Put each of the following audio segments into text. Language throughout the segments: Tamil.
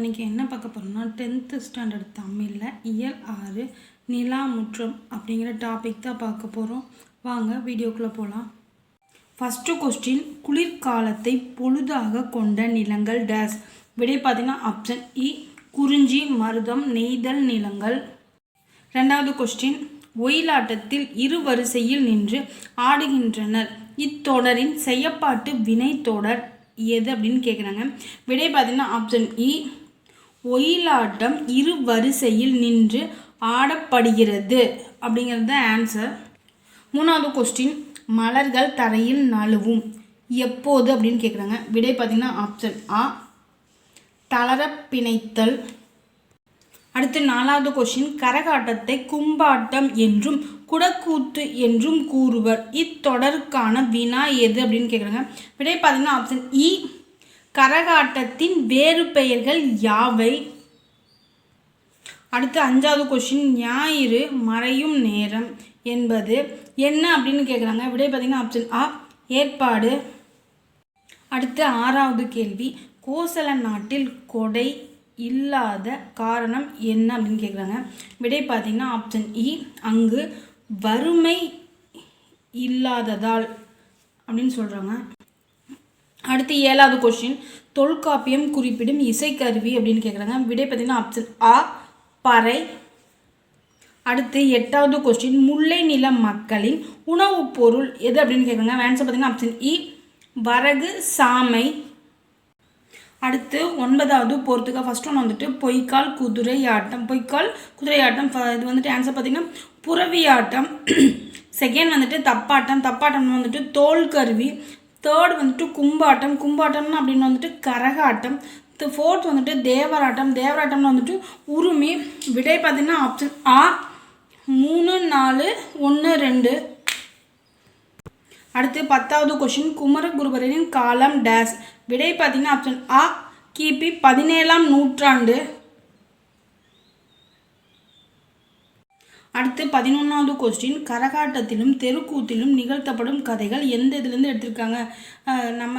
இன்றைக்கி என்ன பார்க்க போகிறோம்னா 10th ஸ்டாண்டர்ட் தமிழில் இயல் 6 நிலாமுற்றம் அப்படிங்கிற டாபிக் தான் பார்க்க போகிறோம். வாங்க வீடியோக்குள்ளே போகலாம். ஃபஸ்ட்டு கொஸ்டின், குளிர்காலத்தை பொழுதாக கொண்ட நிலங்கள் டேஸ். விடை பார்த்தீங்கன்னா ஆப்ஷன் இ குறிஞ்சி, மருதம், நெய்தல் நிலங்கள். ரெண்டாவது கொஸ்டின், ஒயிலாட்டத்தில் இரு வரிசையில் நின்று ஆடுகின்றனர். இத்தொடரின் செய்யப்பாட்டு வினை தொடர் எது அப்படின்னு கேட்குறாங்க. விடை பார்த்தீங்கன்னா ஆப்ஷன் இ ஒயிலாட்டம் இரு வரிசையில் நின்று ஆடப்படுகிறது அப்படிங்கிறது தான் ஆன்சர். மூணாவது கொஸ்டின், மலர்கள் தரையில் நழுவும் எப்போது அப்படின்னு கேட்குறாங்க. விடை பார்த்தீங்கன்னா ஆப்ஷன் ஆ தளர பிணைத்தல். அடுத்து நாலாவது கொஸ்டின், கரகாட்டத்தை கும்பாட்டம் என்றும் குடக்கூத்து என்றும் கூறுவர். இத்தொடருக்கான வினா எது அப்படின்னு கேட்குறாங்க. விடை பார்த்தீங்கன்னா ஆப்ஷன் இ கரகாட்டத்தின் வேறு பெயர்கள் யாவை. அடுத்து அஞ்சாவது கொஸ்டின், ஞாயிறு மறையும் நேரம் என்பது என்ன அப்படின்னு கேட்குறாங்க. விடை பார்த்தீங்கன்னா ஆப்ஷன் ஆ ஏற்பாடு. அடுத்து ஆறாவது கேள்வி, கோசல நாட்டில் கொடை இல்லாத காரணம் என்ன அப்படின்னு கேட்குறாங்க. விடை பார்த்தீங்கன்னா ஆப்ஷன் இ அங்கு வறுமை இல்லாததால் அப்படின்னு சொல்கிறாங்க. அடுத்து ஏழாவது கொஸ்டின், தொல்காப்பியம் குறிப்பிடும் இசைக்கருவி அப்படின்னு கேட்குறாங்க. விடை பார்த்தீங்கன்னா ஆப்ஷன் ஆ பறை. அடுத்து எட்டாவது கொஸ்டின், முல்லை நில மக்களின் உணவுப் பொருள் எது அப்படின்னு கேட்குறாங்க. ஆன்சர் பார்த்தீங்கன்னா ஆப்ஷன் இ வரகு சாமை. அடுத்து ஒன்பதாவது போகிறதுக்கு ஃபஸ்ட் ஒன்று வந்துட்டு பொய்க்கால் குதிரை ஆட்டம். பொய்க்கால் குதிரை ஆட்டம் இது வந்துட்டு ஆன்சர் பார்த்திங்கன்னா புறவி ஆட்டம். செகண்ட் வந்துட்டு தப்பாட்டம். தப்பாட்டம் வந்துட்டு தோல் கருவி. தேர்ட் வந்துட்டு கும்பாட்டம். கும்பாட்டம்னு அப்படின்னு வந்துட்டு கரகாட்டம். ஃபோர்த் வந்துட்டு தேவராட்டம். தேவராட்டம்னு வந்துட்டு உரிமை. விடை பார்த்திங்கன்னா ஆப்ஷன் ஆ 3, 4, 1, 2. அடுத்து பத்தாவது கொஸ்டின், குமரகுருபரனின் காலம் டேஸ். விடை பார்த்தீங்கன்னா ஆப்ஷன் ஆ கிபி 17ஆம் நூற்றாண்டு. அடுத்து 11வது கொஸ்டின், கரகாட்டத்திலும் தெருக்கூத்திலும் நிகழ்த்தப்படும் கதைகள் எந்த இதுலேருந்து எடுத்திருக்காங்க. நம்ம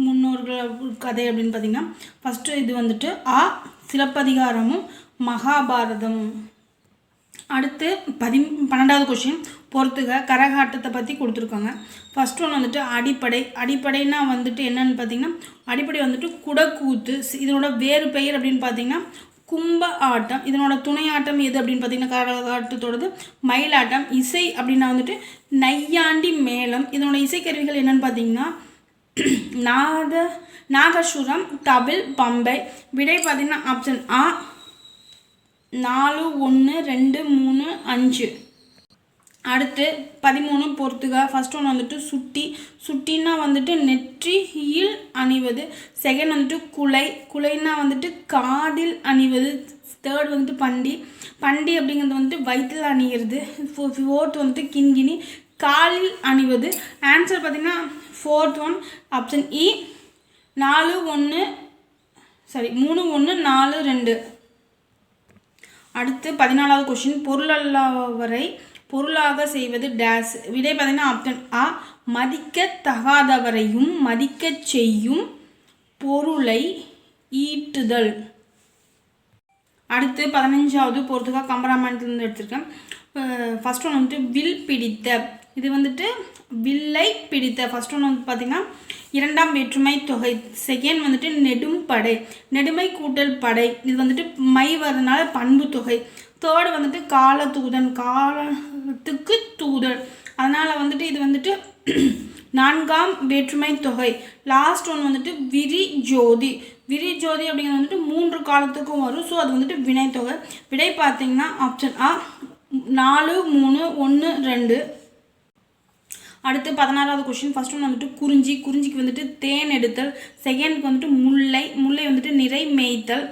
முன்னோர்கள் கதை அப்படின்னு பார்த்தீங்கன்னா ஃபஸ்ட்டு இது வந்துட்டு ஆ சிலப்பதிகாரமும் மகாபாரதமும். அடுத்து 12வது கொஸ்டின், பொறுத்துக கரகாட்டத்தை பற்றி கொடுத்துருக்காங்க. ஃபஸ்ட் ஒன்று வந்துட்டு அடிப்படை. அடிப்படைனா வந்துட்டு என்னன்னு பார்த்தீங்கன்னா அடிப்படை வந்துட்டு குடக்கூத்து. இதனோட வேறு பெயர் அப்படின்னு பார்த்தீங்கன்னா கும்ப ஆட்டம். இதனோட துணை ஆட்டம் எது அப்படின்னு பார்த்தீங்கன்னா கரகாட்டத்தோடது மயிலாட்டம். இசை அப்படின்னா வந்துட்டு நையாண்டி மேளம். இதனோட இசைக்கருவிகள் என்னன்னு பார்த்தீங்கன்னா நாகசுரம், தவில், பம்பை. விடை பார்த்தீங்கன்னா ஆப்ஷன் ஆ 4, 1, 2, 3, 5. அடுத்து 13 பொறுத்துக. ஃபஸ்ட் ஒன்று வந்துட்டு சுட்டி. சுட்டின்னா வந்துட்டு நெற்றியில் அணிவது. செகண்ட் வந்துட்டு குலை. குலைன்னா வந்துட்டு காதில் அணிவது. தேர்ட் வந்துட்டு பண்டி. பண்டி அப்படிங்கிறது வந்துட்டு வயிற்றில் அணிகிறது. ஃபோர்த் வந்துட்டு கிண்கிணி காலில் அணிவது. ஆன்சர் பார்த்திங்கன்னா ஃபோர்த் ஒன் ஆப்ஷன் இ 3, 1, 4, 2. அடுத்து 14வது கொஸ்டின், பொருளல்லவரை பொருளாக செய்வது டேஸ். விடை பார்த்தீங்கன்னா ஆப்ஷன் ஆ மதிக்க தகாதவரையும் மதிக்க செய்யும் பொருளை ஈட்டுதல். அடுத்து 15வது பொறுத்துக்கா கம்பராமாயணத்துலேருந்து எடுத்திருக்கேன். ஃபஸ்ட் ஒன்று வந்துட்டு வில் பிடித்த. இது வந்துட்டு வில்லை பிடித்த. ஃபஸ்ட் ஒன்று வந்து பார்த்திங்கன்னா இரண்டாம் வேற்றுமை தொகை. செகண்ட் வந்துட்டு நெடும் படை. நெடுமை கூட்டல் படை. இது வந்துட்டு மை வரதுனால பண்பு தொகை. தேர்டு வந்துட்டு கால தூதன். காலத்துக்கு தூதன். அதனால் வந்துட்டு இது வந்துட்டு நான்காம் வேற்றுமை தொகை. லாஸ்ட் ஒன்று வந்துட்டு விரி ஜோதி. விரி ஜோதி அப்படிங்கிறது வந்துட்டு 3 காலத்துக்கும் வரும். ஸோ அது வந்துட்டு வினைத்தொகை. விடை பார்த்தீங்கன்னா ஆப்ஷன் ஆ 4, 3, 1, 2. அடுத்து 16வது கொஸ்டின், ஃபஸ்ட் ஒன்று வந்துட்டு குறிஞ்சி. குறிஞ்சிக்கு வந்துட்டு தேன் எடுத்தல். செகண்டுக்கு வந்துட்டு முல்லை. முல்லை வந்துட்டு நிறை மேய்த்தல்.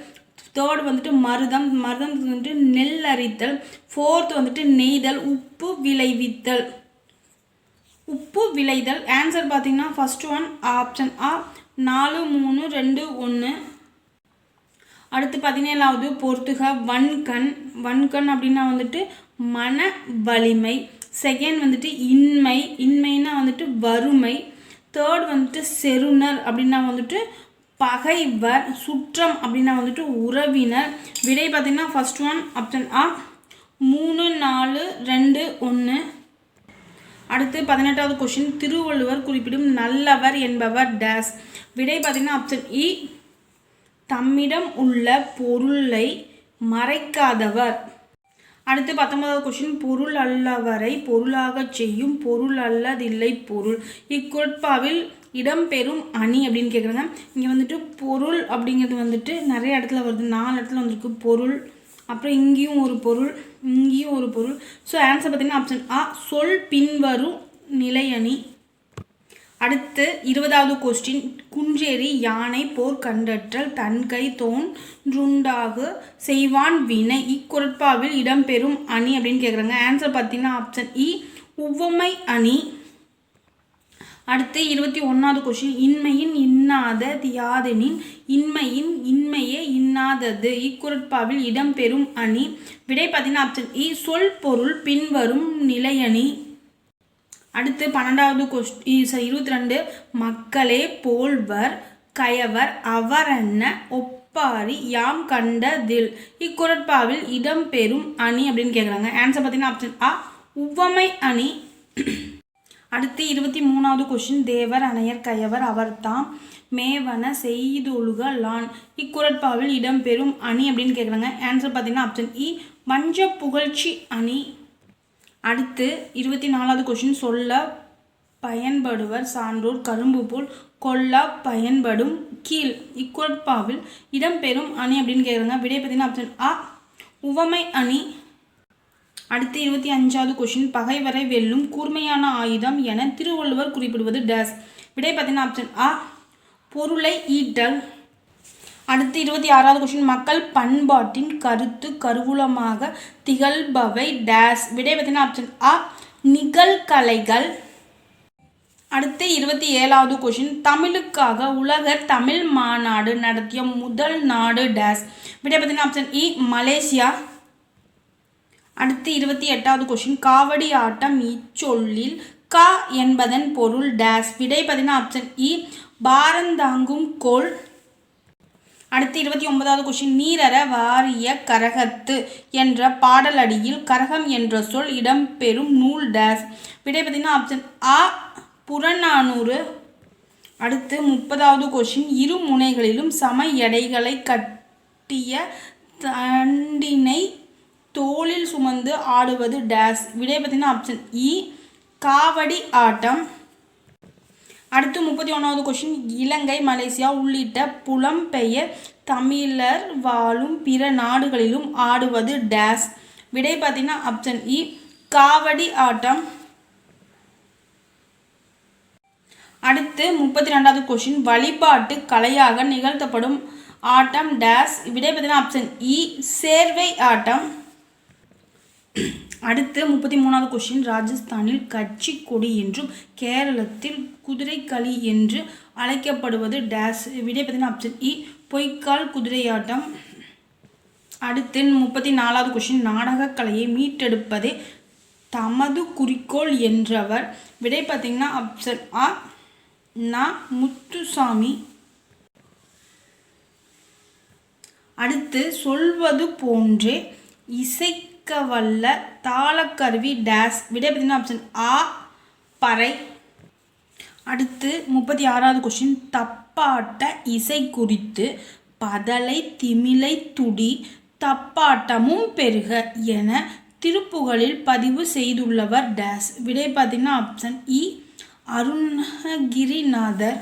தேர்டு வந்துட்டு மருதம். மருதம் வந்துட்டு நெல் அரித்தல். ஃபோர்த் வந்துட்டு நெய்தல். உப்பு விளைவித்தல். உப்பு விளைதல். ஆன்சர் பார்த்தீங்கன்னா ஃபஸ்ட் ஒன் ஆப்ஷன் ஆ 4, 3, 2, 1. அடுத்து 17வது பொறுத்துக வன்கண். வன்கண் அப்படின்னா வந்துட்டு மன வலிமை. செகண்ட் வந்துட்டு இன்மை. இன்மைன்னா வந்துட்டு வறுமை. தேர்ட் வந்துட்டு செருணர் அப்படின்னா வந்துட்டு பகைவர், சுற்றம் அப்படின்னா வந்துட்டு உறவினர். விடை பார்த்தீங்கன்னா ஃபர்ஸ்ட் ஒன் ஆப்ஷன் ஆ 3, 4, 2, 1. அடுத்து 18வது கொஸ்டின், திருவள்ளுவர் குறிப்பிடும் நல்லவர் என்பவர் டேஸ். விடை பார்த்தீங்கன்னா ஆப்ஷன் இ தம்மிடம் உள்ள பொருளை மறைக்காதவர். அடுத்து 19வது கொஸ்டின், பொருள் அல்லவரை பொருளாகச் செய்யும் பொருள் அல்லதில்லை பொருள். இக்குறட்பாவில் இடம்பெறும் அணி அப்படின்னு கேட்குறாங்க. இங்கே வந்துட்டு பொருள் அப்படிங்கிறது வந்துட்டு நிறைய இடத்துல வருது, 4 இடத்துல வந்துருக்கு பொருள், அப்புறம் இங்கேயும் ஒரு பொருள், இங்கேயும் ஒரு பொருள். ஸோ ஆன்சர் பார்த்தீங்கன்னா ஆப்ஷன் ஆ சொல் பின்வரும் நிலையணி. அடுத்து 20வது கொஸ்டின், குன்றேறி யானை போர் கண்டற்றல் தன்கை தோன்றுண்டாக செய்வான் வினை. இக்குறட்பாவில் இடம்பெறும் அணி அப்படின்னு கேட்குறாங்க. ஆன்சர் பார்த்தீங்கன்னா ஆப்ஷன் இ உவமை அணி. அடுத்து 21வது கொஸ்டின், இன்மையின் இன்னாத யாதெனின் இன்மையின் இன்மையே இன்னாதது. இக்குறட்பாவில் இடம்பெறும் அணி. விடை பார்த்தீங்கன்னா ஆப்ஷன் இ சொல் பொருள் பின்வரும் நிலையணி. அடுத்து 12வது கொஸ்டின் 22, மக்களே போல்வர் கயவர் அவரென்ன ஒப்பாரி யாம் கண்டதில். இக்குறட்பாவில் இடம்பெறும் அணி அப்படின்னு கேட்குறாங்க. ஆன்சர் பார்த்தீங்கன்னா ஆப்ஷன் ஆ உவமை அணி. அடுத்து 23வது கொஸ்டின், தேவர் அணையர் கயவர் அவர்தாம் மேவன செய்தொழுகலான். இக்குறட்பாவில் இடம்பெறும் அணி அப்படின்னு கேட்குறாங்க. ஆன்சர் பார்த்தீங்கன்னா ஆப்ஷன் இ வஞ்ச புகழ்ச்சி அணி. அடுத்து 24வது கொஸ்டின், சொல்ல பயன்படுவர் சான்றோர் கரும்பு போல் கொல்ல பயன்படும் கீழ். இக்குறட்பாவில் இடம்பெறும் அணி அப்படின்னு கேட்குறாங்க. விடை பார்த்தீங்கன்னா ஆப்ஷன் ஆ உவமை அணி. அடுத்து 25வது கொஸ்டின், பகைவரை வெல்லும் கூர்மையான ஆயுதம் என திருவள்ளுவர் குறிப்பிடுவது டேஸ். விடை பார்த்தீங்கன்னா ஆப்ஷன் ஆ பொருளை ஈட்டல். அடுத்து 26வது கொஸ்டின், மக்கள் பண்பாட்டின் கருத்து கருவூலமாக திகழ்பவை டேஸ். விடை பார்த்தீங்கன்னா ஆப்ஷன் ஆ நிகழ்கலைகள். அடுத்து 27வது கொஸ்டின், தமிழுக்காக உலக தமிழ் மாநாடு நடத்திய முதல் நாடு டேஸ். விடை பார்த்தீங்கன்னா ஆப்ஷன் இ மலேசியா. அடுத்து 28வது கொஸ்டின், காவடி ஆட்டம் இச்சொல்லில் கா என்பதன் பொருள் டேஸ். விடை பார்த்தீங்கன்னா ஆப்ஷன் இ பாரந்தாங்கும் கோல். அடுத்து 29வது கொஸ்டின், நீரற வாரிய கரகத்து என்ற பாடலடியில் கரகம் என்ற சொல் இடம்பெறும் நூல் டேஸ். விடை பார்த்தீங்கன்னா ஆப்ஷன் ஆ புறநானூறு. அடுத்து 30வது கொஸ்டின், இரு முனைகளிலும் சம எடைகளை கட்டிய தண்டினை தோளில் சுமந்து ஆடுவது டேஸ். விடை பார்த்தீங்கன்னா ஆப்ஷன் இ காவடி ஆட்டம். அடுத்து 31வது கொஸ்டின், இலங்கை மலேசியா உள்ளிட்ட புலம்பெயர் தமிழர் வாழும் பிற நாடுகளிலும் ஆடுவது டேஸ். விடை பார்த்தீங்கன்னா ஆப்ஷன் இ காவடி ஆட்டம். அடுத்து 32வது கொஸ்டின், வழிபாட்டு கலையாக நிகழ்த்தப்படும் ஆட்டம் டேஸ். விடை பார்த்தீங்கன்னா ஆப்ஷன் இ சேர்வை ஆட்டம். அடுத்து 33வது கொஸ்டின், ராஜஸ்தானில் கட்சி கொடி என்றும் கேரளத்தில் குதிரை களி என்று அழைக்கப்படுவது டேஸ். விடை பார்த்தீங்கன்னா ஆப்ஷன் இ பொய்க்கால் குதிரையாட்டம். அடுத்து 34வது கொஸ்டின், நாடகக் கலையை மீட்டெடுப்பதே தமது குறிக்கோள் என்றவர். விடை பார்த்தீங்கன்னா ஆப்ஷன் ஆ நா முத்துசாமி. அடுத்து சொல்வது போன்றே இசைக்கவல்ல தாளக்கருவி டேஸ். விடை பார்த்தீங்கன்னா ஆப்ஷன் ஆ பறை. அடுத்து 36வது கொஸ்டின், தப்பாட்ட இசை குறித்து பதலை திமிலை துடி தப்பாட்டமும் பெருக என திருப்புகழில் பதிவு செய்துள்ளவர் டேஸ். விடை பார்த்தீங்கன்னா ஆப்ஷன் இ அருணகிரிநாதர்.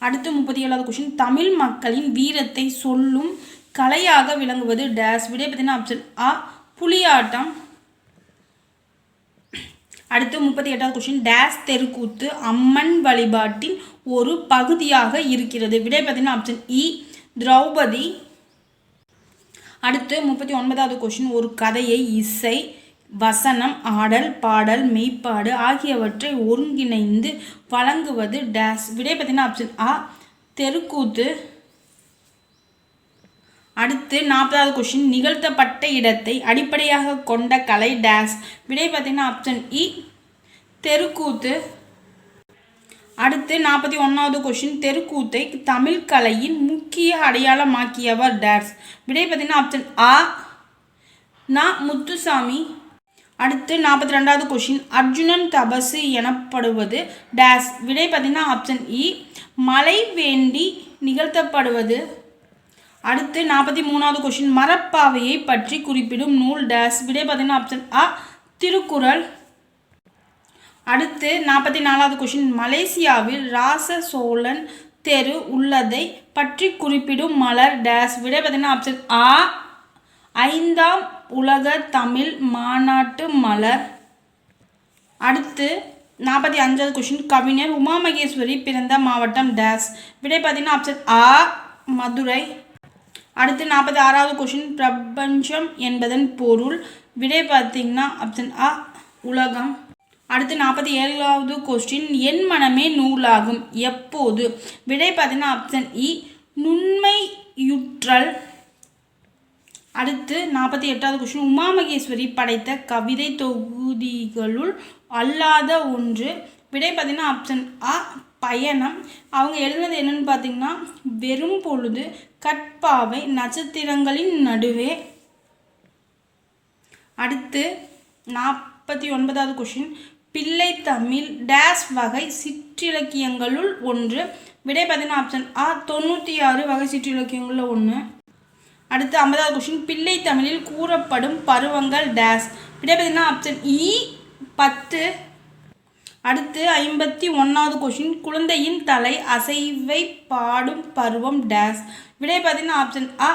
அடுத்து 37வது கொஸ்டின், தமிழ் மக்களின் வீரத்தை சொல்லும் கலையாக விளங்குவது டேஸ். விடை பார்த்தீங்கன்னா ஆப்ஷன் ஆ புலியாட்டம். அடுத்து 38வது கொஸ்டின், டேஸ் தெருக்கூத்து அம்மன் வழிபாட்டின் ஒரு பகுதியாக இருக்கிறது. விடை பார்த்தீங்கன்னா ஆப்ஷன் இ திரௌபதி. அடுத்து 39வது கொஸ்டின், ஒரு கதையை இசை வசனம் ஆடல் பாடல் மெய்ப்பாடு ஆகியவற்றை ஒருங்கிணைந்து வழங்குவது டேஸ். விடை பார்த்தீங்கன்னா ஆப்ஷன் ஆ தெருக்கூத்து. அடுத்து 40வது கொஸ்டின், நிகழ்த்தப்பட்ட இடத்தை அடிப்படையாக கொண்ட கலை டேஸ். விடை பார்த்தீங்கன்னா ஆப்ஷன் இ தெருக்கூத்து. அடுத்து 41வது கொஷின் தெருக்கூத்தை தமிழ் கலையின் முக்கிய அடையாளமாக்கியவர் டேஸ். விடை பார்த்தீங்கன்னா ஆப்ஷன் ஆ நா முத்துசாமி. அடுத்து 42வது கொஷின் அர்ஜுனன் தபசு எனப்படுவது டேஸ். விடை பார்த்தீங்கன்னா ஆப்ஷன் இ மழை வேண்டி நிகழ்த்தப்படுவது. அடுத்து 43வது கொஷின் மரப்பாவையை பற்றி குறிப்பிடும் நூல் டேஸ். விடை பார்த்தீங்கன்னா ஆப்ஷன் ஆ திருக்குறள். அடுத்து 44வது கொஷின் மலேசியாவில் ராச சோழன் தெரு உள்ளதை பற்றி குறிப்பிடும் மலர் டேஸ். விடை பார்த்தீங்கன்னா ஆப்ஷன் ஆ 5ஆம் உலக தமிழ் மாநாட்டு மலர். அடுத்து 45வது கொஷின் கவிஞர் உமா மகேஸ்வரி பிறந்த மாவட்டம் டேஸ். விடை பார்த்தீங்கன்னா ஆப்ஷன் ஆ மதுரை. அடுத்து 46வது கொஷின் பிரபஞ்சம் என்பதன் பொருள். விடை பார்த்தீங்கன்னா ஆப்ஷன் ஆ உலகம். அடுத்து 47வது கொஸ்டின் என் மனமே நூலாகும் எப்போது. விடை பார்த்தீங்கன்னா ஆப்ஷன் இ நுண்மையுற்றல். அடுத்து 48வது கொஸ்டின் உமா மகேஸ்வரி படைத்த கவிதை தொகுதிகளுள் அல்லாத ஒன்று. விடை பார்த்தீங்கன்னா ஆப்ஷன் ஆ பயணம். அவங்க எழுதுனது என்னன்னு பார்த்தீங்கன்னா வெறும் பொழுது, கற்பாவை, நட்சத்திரங்களின் நடுவே. அடுத்து 49வது கொஸ்டின் பிள்ளை தமிழ் டேஸ் வகை சிற்றிலக்கியங்களுள் ஒன்று. விடை பார்த்தீங்கன்னா ஆப்ஷன் ஆ 96 வகை சிற்றிலக்கியங்களில் ஒன்று. அடுத்து 50வது கொஸ்டின் பிள்ளை தமிழில் கூறப்படும் பருவங்கள் டேஸ். விடை பார்த்தீங்கன்னா ஆப்ஷன் இ 10. அடுத்து 51வது கொஸ்டின் குழந்தையின் தலை அசைவை பாடும் பருவம் டேஸ். விடை பார்த்தீங்கன்னா ஆப்ஷன் ஆ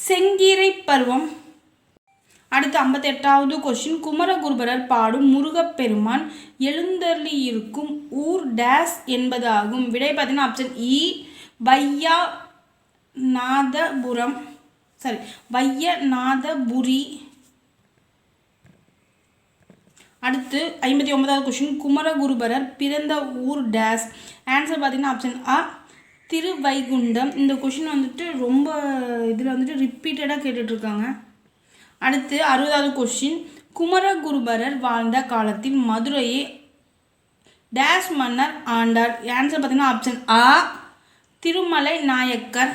செங்கீரை பருவம். அடுத்து 58வது கொஸ்டின் குமரகுருபரர் பாடும் முருகப்பெருமான் எழுந்தருளியிருக்கும் ஊர் டேஸ் என்பதாகும். விடை பார்த்தீங்கன்னா ஆப்ஷன் இ வையநாதபுரி. அடுத்து 59வது கொஸ்டின் குமரகுருபரர் பிறந்த ஊர் டேஸ். ஆன்சர் பார்த்தீங்கன்னா ஆப்ஷன் ஆ திருவைகுண்டம். இந்த கொஸ்டின் வந்துட்டு ரொம்ப இதில் வந்துட்டு ரிப்பீட்டடாக கேட்டுட்ருக்காங்க. அடுத்து 60வது கொஸ்டின் குமரகுருபரர் வாழ்ந்த காலத்தில் மதுரையை டேஸ் மன்னர் ஆண்டார். ஆன்சர் பார்த்தீங்கன்னா ஆப்ஷன் ஆ திருமலை நாயக்கர்.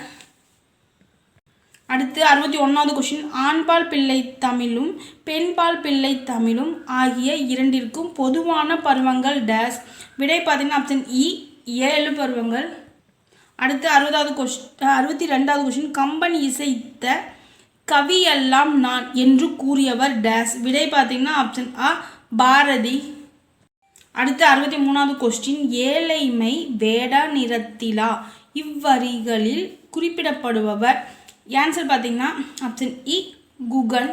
அடுத்து 61வது கொஸ்டின் ஆண்பால் பிள்ளை தமிழும் பெண்பால் பிள்ளை தமிழும் ஆகிய இரண்டிற்கும் பொதுவான பருவங்கள் டேஸ். விடை பார்த்தீங்கன்னா ஆப்ஷன் இ 7 பருவங்கள். அடுத்து 62வது கொஸ்டின் கம்பன் இசைத்த கவியெல்லாம் நான் என்று கூறியவர் டேஸ். விடை பார்த்தீங்கன்னா ஆப்ஷன் ஆ பாரதி. அடுத்து 63வது கொஸ்டின் ஏழைமை வேடா நிறத்திலா இவ்வரிகளில் குறிப்பிடப்படுபவர். ஆன்சர் பார்த்தீங்கன்னா ஆப்ஷன் இ குகன்.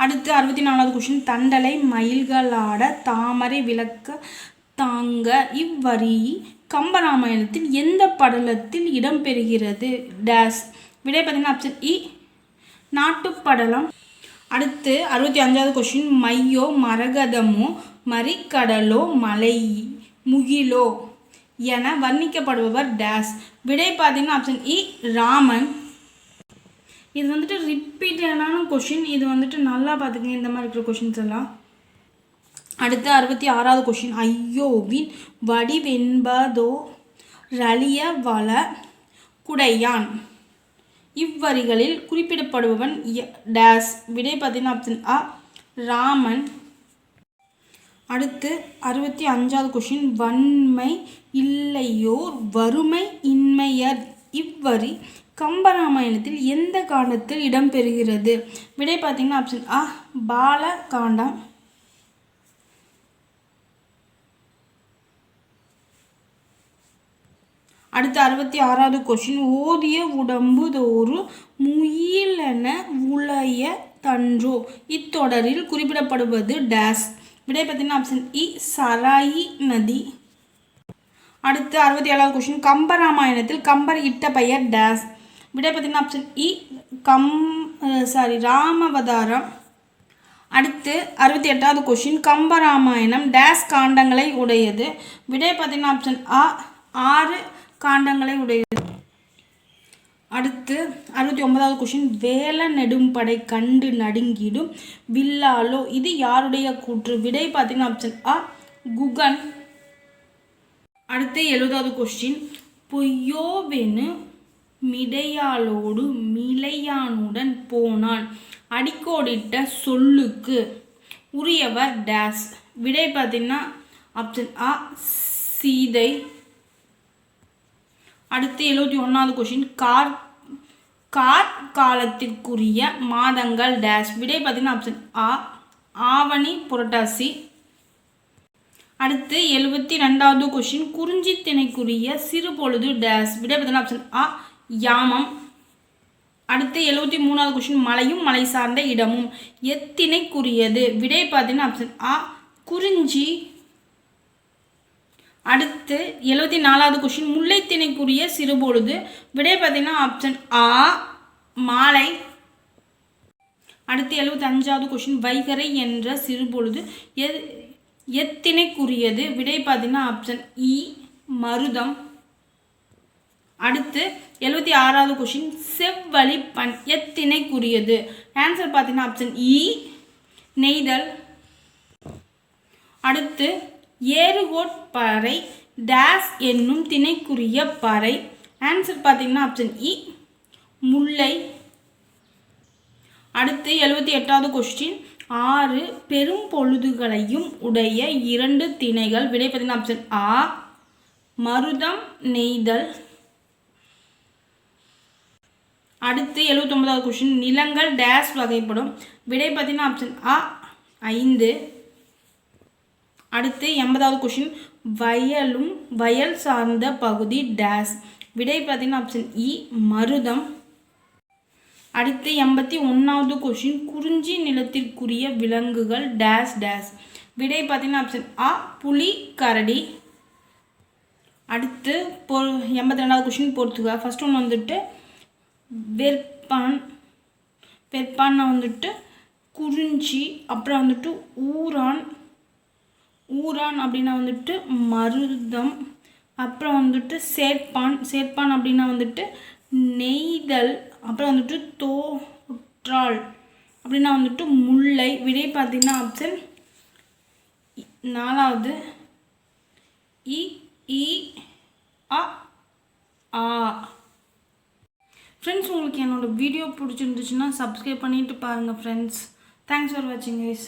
அடுத்து 64வது கொஸ்டின் தண்டலை மயில்களாட தாமரை விளக்க தாங்க இவ்வரி கம்பராமாயணத்தில் எந்த படலத்தில் இடம்பெறுகிறது டேஸ். விடை பார்த்தீங்கன்னா ஆப்ஷன் இ நாட்டுப்படலம். அடுத்து 65வது கொஸ்டின் மையோ மரகதமோ மறிக்கடலோ மலை முகிலோ என வர்ணிக்கப்படுபவர் டேஸ். விடை பார்த்தீங்கன்னா ஆப்ஷன் இ ராமன். இது வந்துட்டு ரிப்பீட்டடான கொஷின். இது வந்துட்டு நல்லா பார்த்துக்கங்க இந்த மாதிரி இருக்கிற கொஷின்ஸ் எல்லாம். அடுத்து 66வது கொஷின் ஐயோவின் வடிவென்பதோ ரலிய வள குடையான் இவ்வரிகளில் குறிப்பிடப்படுபவன் டேஸ். விடை பார்த்தீங்கன்னா ஆப்ஷன் ஆ ராமன். அடுத்து 65வது கொஷின் வன்மை இல்லையோர் வறுமை இன்மையர் இவ்வரி கம்பராமாயணத்தில் எந்த காண்டத்தில் இடம்பெறுகிறது. விடை பார்த்தீங்கன்னா ஆப்ஷன் ஆ பால காண்டம். அடுத்து 66வது கொஷின் ஓதிய உடம்பு தோறு முயிலென உளைய தன்றோ இத்தொடரில் குறிப்பிடப்படுவது டேஸ். விடை பார்த்தீங்கன்னா ஆப்ஷன் இ சராயி நதி. அடுத்து 67வது கொஷின் கம்பராமாயணத்தில் கம்பர் இட்ட பெயர் டேஸ். விடை பார்த்தீங்கன்னா ஆப்ஷன் இ ராமவதாரம். அடுத்து 68வது கொஷின் கம்பராமாயணம் டேஸ் காண்டங்களை உடையது. விடை பார்த்தீங்கன்னா ஆப்ஷன் ஆ 6 காண்டங்களை உடையது. அடுத்து 69வது கொஷின் வேல நெடும்படை கண்டு நடுங்கிடும் வில்லாலோ இது யாருடைய கூற்று. விடை பார்த்தீங்கன்னா ஆப்ஷன் ஆ குகன். அடுத்து 70வது கொஸ்டின். பொய்யோவெனு மிடையாளோடு மிளையானுடன் போனான் அடிக்கோடிட்ட சொல்லுக்கு உரியவர் டேஸ். விடை பார்த்தீங்கன்னா ஆப்ஷன் ஆ சீதை. அடுத்து 71வது கொஸ்டின். காலத்திற்குரிய மாதங்கள் டேஸ். விடை பார்த்தீங்கன்னா ஆப்ஷன் ஆ ஆவணி புரட்டாசி. அடுத்து 72வது கொஸ்டின். குறிஞ்சி திணைக்குரிய சிறுபொழுது டேஸ். விடை பார்த்தீங்கன்னா ஆப்ஷன் ஆ யாமம். அடுத்து 73வது கொஸ்டின். மலையும் மலை சார்ந்த இடமும் எத்திணைக்குரியது. விடை பார்த்தீங்கன்னா ஆப்ஷன் ஆ குறிஞ்சி. அடுத்து 74வது கொஸ்டின். முல்லைத்திணைக்குரிய சிறுபொழுது. விடை பார்த்தீங்கன்னா ஆப்ஷன் ஆ மாலை. அடுத்து 75வது கொஸ்டின். வைகரை என்ற சிறுபொழுது எத்திணைக்குரியது. விடை பார்த்தீங்கன்னா ஆப்ஷன் இ மருதம். அடுத்து 76வது கொஸ்டின். செவ்வழி பண் எத்திணைக்குரியது. ஆன்சர் பார்த்தீங்கன்னா ஆப்ஷன் இ நெய்தல். அடுத்து ஏறுகோட்பறை டேஸ் என்னும் திணைக்குரிய பறை. ஆன்சர் பார்த்தீங்கன்னா ஆப்ஷன் இ முல்லை. அடுத்து 78வது கொஸ்டின். 6 பெரும் பொழுதுகளையும் உடைய 2 திணைகள். விடை பார்த்தீங்கன்னா ஆப்ஷன் ஆ மருதம் நெய்தல். அடுத்து 79வது கொஸ்டின். நிலங்கள் டேஸ் வகைப்படும். விடை பார்த்தீங்கன்னா ஆப்ஷன் ஆ 5. அடுத்து 80வது கொஸ்டின். வயல் சார்ந்த பகுதி டேஸ். விடை பார்த்தீங்கன்னா ஆப்ஷன் இ மருதம். அடுத்து 81வது கொஸ்டின். குறிஞ்சி நிலத்திற்குரிய விலங்குகள் டேஸ் டேஸ். விடை பார்த்தீங்கன்னா ஆப்ஷன் ஆ புலி கரடி. அடுத்து 82வது கொஸ்டின் பொறுத்துக. ஃபர்ஸ்ட் ஒன்று வந்துட்டு வெற்பான். வெற்பான்னா வந்துட்டு குறிஞ்சி. அப்புறம் வந்துட்டு ஊரான் அப்படின்னா வந்துட்டு மருதம். அப்புறம் வந்துட்டு சேர்ப்பான் அப்படின்னா வந்துட்டு நெய்தல். அப்புறம் வந்துட்டு தோற்றால் அப்படின்னா வந்துட்டு முல்லை. விடை பார்த்தீங்கன்னா ஆப்ஷன் 4வது இ ஆ. ஃப்ரெண்ட்ஸ், உங்களுக்கு என்னோடய வீடியோ பிடிச்சிருந்துச்சுன்னா சப்ஸ்கிரைப் பண்ணிட்டு பாருங்கள் ஃப்ரெண்ட்ஸ். தேங்க்ஸ் ஃபார் வாட்சிங் கைஸ்.